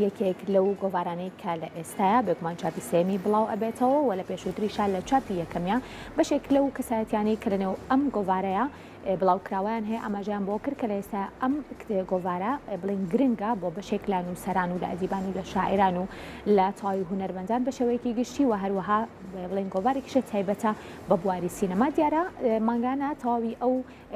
یەکێک لەو گۆڤارانەی کە لە ئێستاە بێگومان چاپی سێمی بڵاو ئەبێتەوە و لە پێشووتریشان لە چاپی یەکەمیە بەشێک لەو کەسایەتیانەی کە لەنێو ئەم گۆڤارەیە بڵاوکراوەیان هەیە ئاماژیان بۆ کرد کە لە ئێستا ئەم گۆڤارە بڵین گرنگە بۆ بەشێک لە نووسەران و لە ئەدیبان و لە شاعران و لە تەواوی هونەرمەندان بە شێوەیەکی گشتی و هەروەها بڵین گۆڤارێکیشە تایبەتە بە بواری سینەما دیارە مانگانە تەواوی ئەو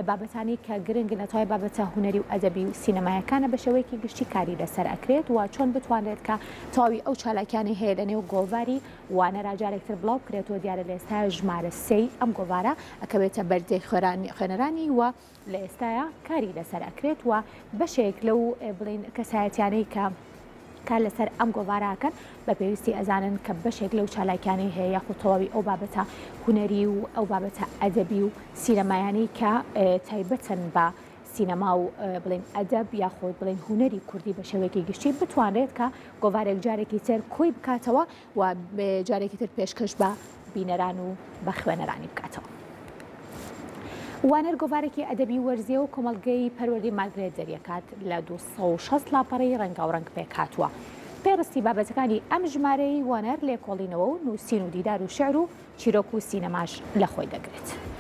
بابەتانی کە گرنگن لە تەواوی بابەتە هونەری و ئەدەبی و سینەمایەکانە بە شێوەیەکی گشتی کاری لەسەر ئەکرێت و چۆن بتوانێت کە تەواوی ئەو چالاکیانی هەیە لەنێو گۆڤاری وانەر جارێکتر بڵاو بکرێتەوە دیارە لە ئێستا ژمارە سێی ئەم گۆڤارە ئەکەوێتە بەردەی خوێنەرانی و لە ئێستاە کاری لەسەر ئەکرێت و بەشێک لەو بڵین کەسایەتیانەی کە کار لەسەر ئەم گۆڤارەکەن بە پێویستی ئەزانن کە بەشێک لەو چالاکیانی هەیە یاخود تەواوی ئەو بابەتە هونەری و ئەو بابەتە ئەدەبی و سینەمایانی کە تایبەتن بە سینەما و بڵین ئەدەب یاخود بڵین هونەری کوردی بە شێوەیەکی گشتی بتوانێت کە گۆڤارێک جارێکی تر کۆی بکاتەوە و جارێکی تر پێشکەش بە بینەران و بە خوێنەرانی بکاتەوە. وانەر گۆڤارێکی ئەدەبی وەرزیە و کۆمەڵگەی پەروەردەی ماگرێت دەریەکات لە 260 لاپەڕەی ڕەنگاوڕەنگ پێک هاتووە. پێڕستی بابەتەکانی ئەم ژمارەی وانەر لێکۆڵینەوە و نووسین و دیدار و شێعر و چیرۆک و سینەماش لە خۆی دەگرێت.